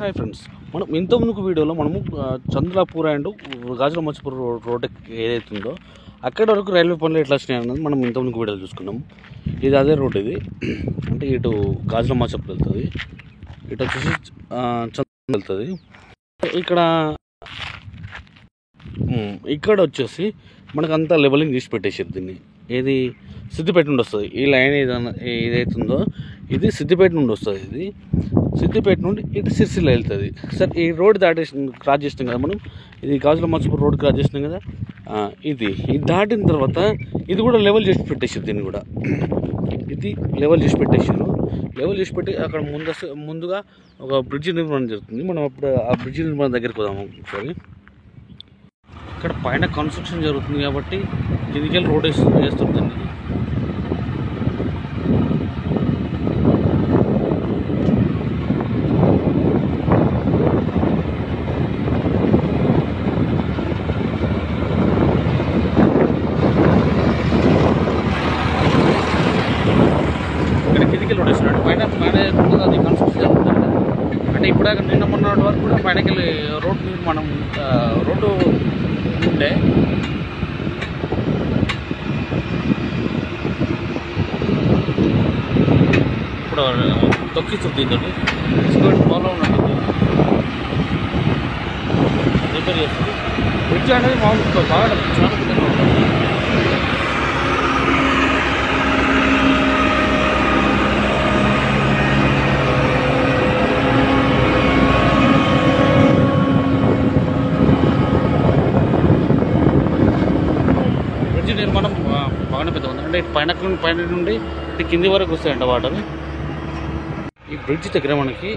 Hi friends, మనం ఇంతకుముందు వీడియోలో మనము చంద్రపూర్ అండ్ గాజుల మచ్చపూర్ రోడ్ ఏదైతే ఉందో అక్కడ వరకు రైల్వే పనులు ఎట్లా వచ్చినాయి అన్నది మనం ఇంతకుముందు వీడియోలో చూసుకున్నాం. ఇది అదే రోడ్. ఇది అంటే ఇటు గాజుల మచ్చపూర్ వెళ్తుంది, ఇటు వచ్చేసి చంద్ర వెళ్తుంది. ఇక్కడ వచ్చేసి మనకు అంతా లెవెలింగ్ చేసి పెట్టేసారు. దీన్ని ఏది సిద్దిపేట నుండి వస్తుంది. ఈ లైన్ ఏదైతుందో ఇది సిద్దిపేట నుండి వస్తుంది. ఇది సిద్దిపేట నుండి ఇటు సిరిసిల్ల వెళ్తుంది. సార్ ఈ రోడ్ క్రాస్ చేసినాం కదా మనం. ఇది గాజుల మచ్చపూర్ రోడ్ క్రాస్ చేసినాం కదా. ఇది దాటిన తర్వాత ఇది కూడా లెవెల్ చేసి పెట్టేసారు. దీన్ని కూడా ఇది లెవెల్ చేసి పెట్టేసారు. లెవెల్ చేసి పెట్టి అక్కడ ముందుగా ఒక బ్రిడ్జి నిర్మాణం జరుగుతుంది. మనం అప్పుడు ఆ బ్రిడ్జి నిర్మాణం దగ్గరికి పోదాము ఒకసారి. ఇక్కడ పైన కన్స్ట్రక్షన్ జరుగుతుంది కాబట్టి కిందికి వెళ్ళి రోడ్ వేస్తుంది. ఇక్కడ కిందికి రోడ్ వేస్తున్నాడు. పైన అది కన్స్ట్రక్షన్ జరుగుతుంది. అంటే ఇప్పుడు నిన్న మొన్న వరకు కూడా పైనకి వెళ్ళి రోడ్డు నిర్మాణం రోడ్డు ఉండే ఇప్పుడు తొక్కిస్తుంది. దీంతో ఫాలో ఉన్నట్టు రిపేర్ చేస్తుంది. బ్రిడ్జ్ అనేది మామూలు బాగా చాలా పెద్దగా ఉంటుంది. నిర్మాణం బాగానే పెద్ద ఉంది. అంటే పైన నుండి ఇటు కింది వరకు వస్తాయంట వాటర్. ఈ బ్రిడ్జ్ దగ్గర మనకి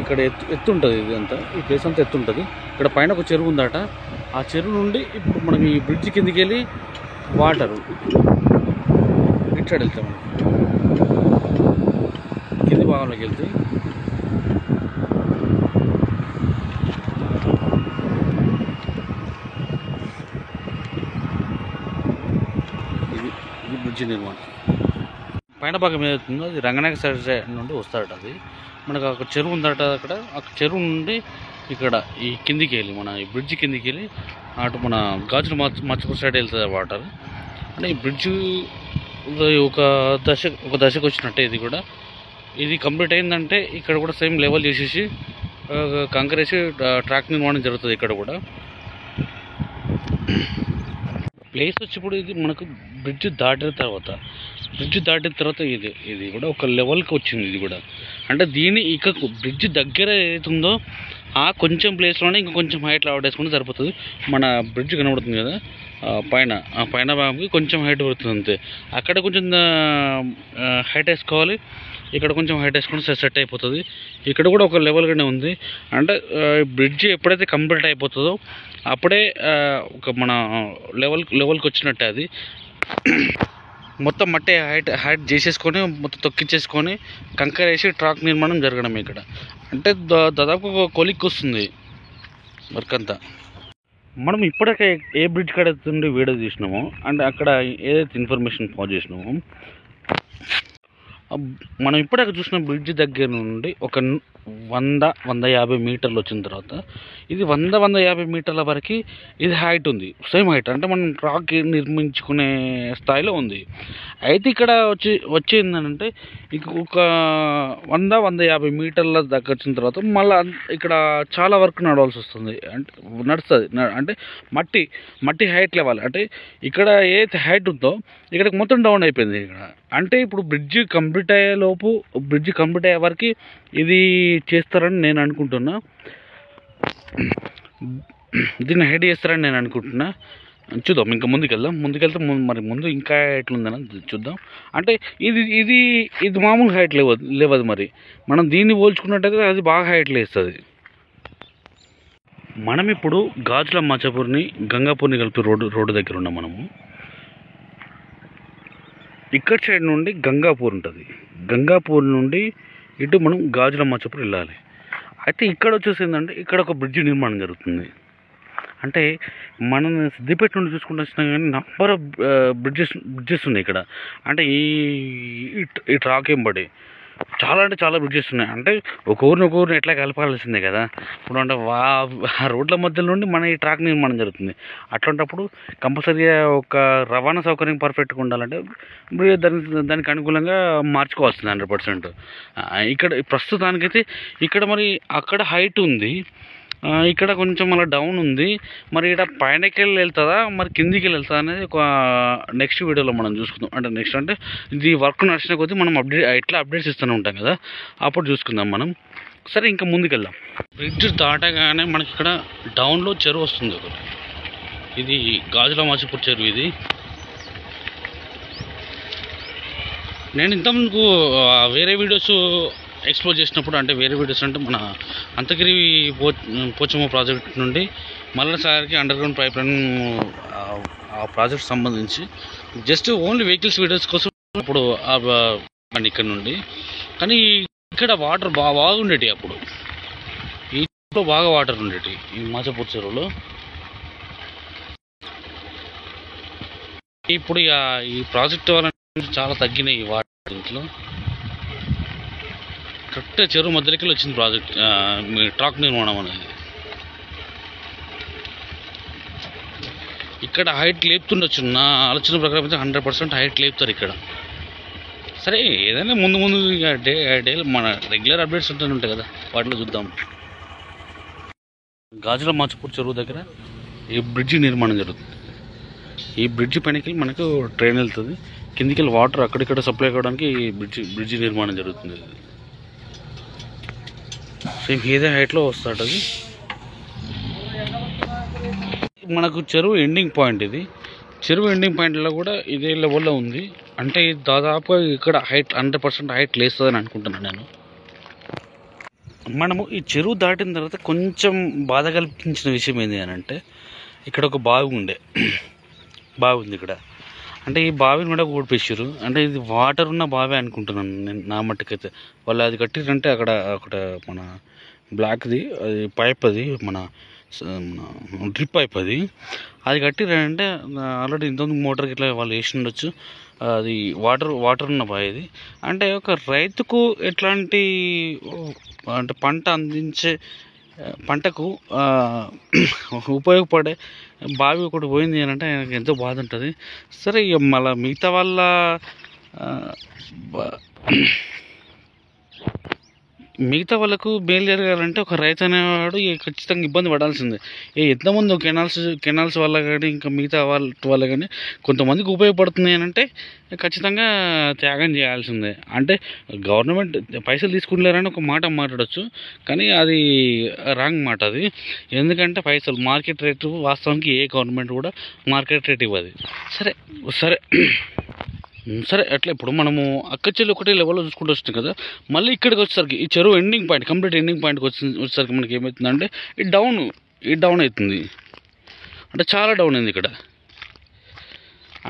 ఇక్కడ ఎత్తు ఉంటుంది. ఇది అంతా ఈ ప్లేస్ అంతా ఎత్తు ఉంటుంది. ఇక్కడ పైన ఒక చెరువు ఉందట. ఆ చెరువు నుండి ఇప్పుడు మనకి ఈ బ్రిడ్జ్ కిందికి వెళ్ళి వాటరు ఇటు సైడ్ వెళ్తాం. మనకి కింది భాగంలోకి వెళ్తే బ్రిడ్జి నిర్మాణం పైన భాగం ఏదవుతుందో అది రంగనాయక సైడ్ నుండి వస్తాడట. అది మనకు ఒక చెరువు ఉందట. అక్కడ ఆ చెరువు నుండి ఇక్కడ ఈ కిందికి వెళ్ళి మన ఈ బ్రిడ్జి కిందికి వెళ్ళి అటు మన గాజుల మచ్చపూర్ సైడ్ వెళ్తుంది వాటర్. అంటే ఈ బ్రిడ్జ్ ఒక దశకు వచ్చినట్టే. ఇది కంప్లీట్ అయిందంటే ఇక్కడ కూడా సేమ్ లెవెల్ చేసేసి కంకరేసి ట్రాక్ నిర్మాణం జరుగుతుంది. ఇక్కడ కూడా ప్లేస్ వచ్చి ఇప్పుడు ఇది మనకు బ్రిడ్జ్ దాటిన తర్వాత ఇది కూడా ఒక లెవెల్కి వచ్చింది. ఇది కూడా అంటే దీని ఇక బ్రిడ్జ్ దగ్గర ఏదైతుందో ఆ కొంచెం ప్లేస్లోనే ఇంకా కొంచెం హైట్ ఆవడేసుకుంటే సరిపోతుంది. మన బ్రిడ్జ్ కనబడుతుంది కదా ఆ పైన భాగంకి కొంచెం హైట్ పడుతుంది అంతే. అక్కడ కొంచెం హైట్ వేసుకోవాలి, ఇక్కడ కొంచెం హైట్ వేసుకుంటే సెట్ అయిపోతుంది. ఇక్కడ కూడా ఒక లెవెల్గానే ఉంది. అంటే బ్రిడ్జ్ ఎప్పుడైతే కంప్లీట్ అయిపోతుందో అప్పుడే ఒక మన లెవెల్కి వచ్చినట్టే. అది మొత్తం మట్టి హైట్ చేసేసుకొని మొత్తం తొక్కించేసుకొని కంకర వేసి ట్రాక్ నిర్మాణం జరగడం ఇక్కడ. అంటే దాదాపు ఒక కొలిక్కి వస్తుంది వర్క్ అంతా. మనం ఇప్పటికే ఏ బ్రిడ్జ్ కాడ నుండి వీడియో తీసినామో అంటే అక్కడ ఏదైతే ఇన్ఫర్మేషన్ పాస్ చేసినామో మనం ఇప్పటికే చూసిన బ్రిడ్జ్ దగ్గర నుండి ఒక 100-150 మీటర్లు వచ్చిన తర్వాత ఇది 100-150 మీటర్ల వరకు ఇది హైట్ ఉంది. సేమ్ హైట్ అంటే మనం ట్రాక్ నిర్మించుకునే స్థాయిలో ఉంది. అయితే ఇక్కడ వచ్చేందంటే ఇక ఒక 100-150 మీటర్ల దగ్గర వచ్చిన తర్వాత మళ్ళీ ఇక్కడ చాలా వరకు నడవాల్సి వస్తుంది. అంటే నడుస్తుంది. అంటే మట్టి హైట్ లెవెల్ అంటే ఇక్కడ ఏదైతే హైట్ ఉందో ఇక్కడికి మొత్తం డౌన్ అయిపోయింది. ఇక్కడ అంటే ఇప్పుడు బ్రిడ్జ్ కంప్లీట్ అయ్యే వరకు ఇది చేస్తారని నేను అనుకుంటున్నా. దీన్ని హైట్ చేస్తారని నేను అనుకుంటున్నా. చూద్దాం, ఇంకా ముందుకెళ్తే మరి ముందు ఇంకా ఎట్లుందని చూద్దాం. అంటే ఇది మామూలు హైట్ లేవదు. మరి మనం దీన్ని పోల్చుకున్నట్టయితే అది బాగా హైట్ లేస్తుంది. మనం ఇప్పుడు గాజుల మచ్చపూర్ని గంగాపూర్ని కలిపి రోడ్డు దగ్గర ఉన్నాం. మనము ఇక్కడ సైడ్ నుండి గంగాపూర్ ఉంటుంది. గంగాపూర్ నుండి ఇటు మనం గాజుల మచ్చపూర్ వెళ్ళాలి. అయితే ఇక్కడ వచ్చేసిందంటే ఇక్కడ ఒక బ్రిడ్జ్ నిర్మాణం జరుగుతుంది. అంటే మనం సిద్దిపేట నుండి చూసుకుంటూ వచ్చినా కానీ నంబర్ ఆఫ్ బ్రిడ్జెస్ ఉన్నాయి ఇక్కడ. అంటే ఈ ట్రాక్ ఎంబడి చాలా అంటే చాలా బ్రిడ్జెస్ ఉన్నాయి. అంటే ఒక ఊరిని ఎట్లా కలపాల్సిందే కదా. ఇప్పుడు అంటే ఆ రోడ్ల మధ్యలో నుండి మన ఈ ట్రాక్ నిర్మాణం జరుగుతుంది. అట్లాంటప్పుడు కంపల్సరీగా ఒక రవాణా సౌకర్యం పర్ఫెక్ట్గా ఉండాలంటే దానికి అనుకూలంగా మార్చుకోవాల్సింది 100%. ఇక్కడ ప్రస్తుతానికైతే ఇక్కడ మరి అక్కడ హైట్ ఉంది, ఇక్కడ కొంచెం మళ్ళీ డౌన్ ఉంది. మరి ఇక్కడ పైనకి వెళ్ళి వెళ్తుందా మరి కిందికి వెళ్ళి వెళ్తుందా అనేది ఒక నెక్స్ట్ వీడియోలో మనం చూసుకుందాం. అంటే నెక్స్ట్ అంటే ఇది వర్క్ నడిచిన కొద్దీ మనం ఎట్లా అప్డేట్స్ ఇస్తూనే ఉంటాం కదా, అప్పుడు చూసుకుందాం మనం. సరే ఇంకా ముందుకు వెళ్దాం. బ్రిడ్జ్ దాటగానే మనకి ఇక్కడ డౌన్లో చెరువు వస్తుంది ఒకటి. ఇది గాజుల మాచిపూర్ చెరువు. ఇది నేను ఇంతకుముందుకు వేరే వీడియోస్ ఎక్స్ప్లోర్ చేసినప్పుడు, అంటే వేరే వీడియోస్ అంటే మన అంతగిరి పోచమ్మ ప్రాజెక్ట్ నుండి మల్లసాగర్కి అండర్ గ్రౌండ్ పైప్ లైన్ ఆ ప్రాజెక్ట్ సంబంధించి జస్ట్ ఓన్లీ వెహికల్స్ వీడియోస్ కోసం ఇప్పుడు ఇక్కడ నుండి. కానీ ఇక్కడ వాటర్ బాగుండేటి అప్పుడు, ఈ బాగా వాటర్ ఉండేటి ఈ మాచపూర్ చెరువులో. ఇప్పుడు ఈ ప్రాజెక్ట్ వల్ల చాలా తగ్గినాయి ఈ వాటర్. దీంట్లో కరెక్ట్ చెరువు మధ్యలోకి వచ్చింది ప్రాజెక్ట్ ట్రాక్ నిర్మాణం అనేది. ఇక్కడ హైట్ లేపుతుండొచ్చు, నా ఆలోచన ప్రకారం అయితే 100% హైట్ లేపుతారు ఇక్కడ. సరే ఏదైనా ముందు డే మన రెగ్యులర్ అప్డేట్స్ ఉంటాయి కదా, వాటిలో చూద్దాం. గాజుల మాచపూర్ చెరువు దగ్గర ఈ బ్రిడ్జి నిర్మాణం జరుగుతుంది. ఈ బ్రిడ్జి పైనకి మనకు ట్రైన్ వెళ్తుంది, కిందికి వెళ్ళి వాటర్ అక్కడిక్కడ సప్లై కావడానికి ఈ బ్రిడ్జి నిర్మాణం జరుగుతుంది. సేమ్ ఇదే హైట్లో వస్తాడు అది. మనకు చెరువు ఎండింగ్ పాయింట్ ఇది. చెరువు ఎండింగ్ పాయింట్లో కూడా ఇదే లెవెల్లో ఉంది. అంటే దాదాపుగా ఇక్కడ హైట్ 100% హైట్ లేస్తుందని అనుకుంటున్నాను నేను. మనము ఈ చెరువు దాటిన తర్వాత కొంచెం బాధ కల్పించిన విషయం ఏంటి అని అంటే, ఇక్కడ ఒక బావి ఉంది ఇక్కడ. అంటే ఈ బావిని కూడా ఊడిపేసారు. అంటే ఇది వాటర్ ఉన్న బావి అనుకుంటున్నాను నేను, నా మట్టుకైతే. వాళ్ళు అది కట్టిరంటే అక్కడ మన బ్లాక్ది అది పైప్, అది మన డ్రిప్ పైప్ అది కట్టిరంటే ఆల్రెడీ ఇంతకుముందు మోటార్కి ఇట్లా వాళ్ళు వేసి ఉండొచ్చు. అది వాటర్ ఉన్న బావి ఇది. అంటే ఒక రైతుకు ఎట్లాంటి అంటే పంటకు ఉపయోగపడే బావి ఒకటి పోయింది అని అంటే ఆయనకు ఎంతో బాధ ఉంటుంది. సరే ఇక మళ్ళీ మిగతా వాళ్ళ వాళ్ళకు మేలు జరగాలంటే ఒక రైతు అనేవాడు ఖచ్చితంగా ఇబ్బంది పడాల్సిందే. ఎంతమంది కెనాల్స్ వల్ల కానీ ఇంకా మిగతా వాళ్ళ కానీ కొంతమందికి ఉపయోగపడుతుంది అని అంటే ఖచ్చితంగా త్యాగం చేయాల్సిందే. అంటే గవర్నమెంట్ పైసలు తీసుకుంటలేరని ఒక మాట మాట్లాడచ్చు, కానీ అది రాంగ్ మాట అది. ఎందుకంటే పైసలు మార్కెట్ రేటు వాస్తవానికి ఏ గవర్నమెంట్ కూడా మార్కెట్ రేట్ ఇవ్వదు. సరే అట్లా ఇప్పుడు మనము అక్కచెల్లి ఒకటే లెవెల్లో చూసుకుంటూ వస్తుంది కదా. మళ్ళీ ఇక్కడికి వచ్చేసరికి ఈ చెరువు ఎండింగ్ పాయింట్, కంప్లీట్ ఎండింగ్ పాయింట్కి వచ్చేసరికి మనకి ఏమవుతుందంటే ఈ డౌన్ అవుతుంది. అంటే చాలా డౌన్ అయింది ఇక్కడ.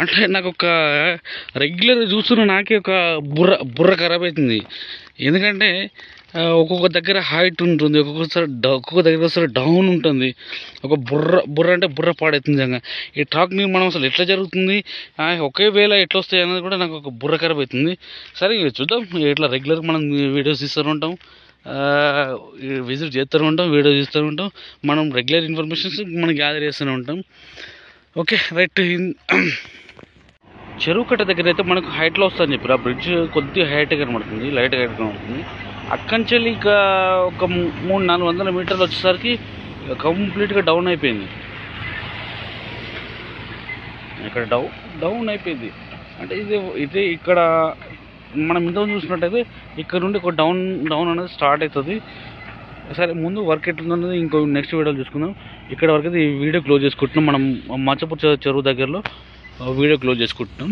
అంటే నాకు ఒక రెగ్యులర్ చూస్తున్న నాకే ఒక బుర్ర ఖరాబ్ అవుతుంది. ఎందుకంటే ఒక్కొక్క దగ్గర హైట్ ఉంటుంది, ఒక్కొక్క దగ్గర ఒకసారి డౌన్ ఉంటుంది. ఒక బుర్ర అంటే బుర్ర పాడవుతుంది. ఈ ట్రాక్ నిర్మాణం అసలు ఎట్లా జరుగుతుంది, ఒకే వేళ ఎట్లా వస్తాయి అనేది కూడా నాకు ఒక బుర్ర ఖరాబ్ అవుతుంది. సరే చూద్దాం. ఇట్లా రెగ్యులర్గా మనం వీడియోస్ తీస్తూ ఉంటాం, విజిట్ చేస్తూ ఉంటాం, వీడియోస్ తీస్తూ ఉంటాం. మనం రెగ్యులర్ ఇన్ఫర్మేషన్స్ మనం గ్యాదర్ చేస్తూనే ఉంటాం. Okay right. చెరువు కట్ట దగ్గర అయితే మనకు హైట్లో వస్తుందని చెప్పారు. ఆ బ్రిడ్జ్ కొద్దిగా హైట్గా కనబడుతుంది, లైట్గా హైట్గా కనబడుతుంది. అక్కడి నుంచి ఇక ఒక 300-400 మీటర్లు వచ్చేసరికి కంప్లీట్గా డౌన్ అయిపోయింది. ఇక్కడ డౌన్ అయిపోయింది. అంటే ఇది ఇక్కడ మనం ఇంతకు చూసినట్టయితే ఇక్కడ నుండి ఒక డౌన్ అనేది స్టార్ట్ అవుతుంది. సరే ముందు వర్క్ ఎట్లుందన్నది ఇంకో నెక్స్ట్ వీడియోలో చూసుకుందాం. ఇక్కడ వరకు అయితే ఈ వీడియో క్లోజ్ చేసుకుంటున్నాం. మనం మాచపూర్ చెరువు దగ్గరలో వీడియో క్లోజ్ చేసుకుంటున్నాం.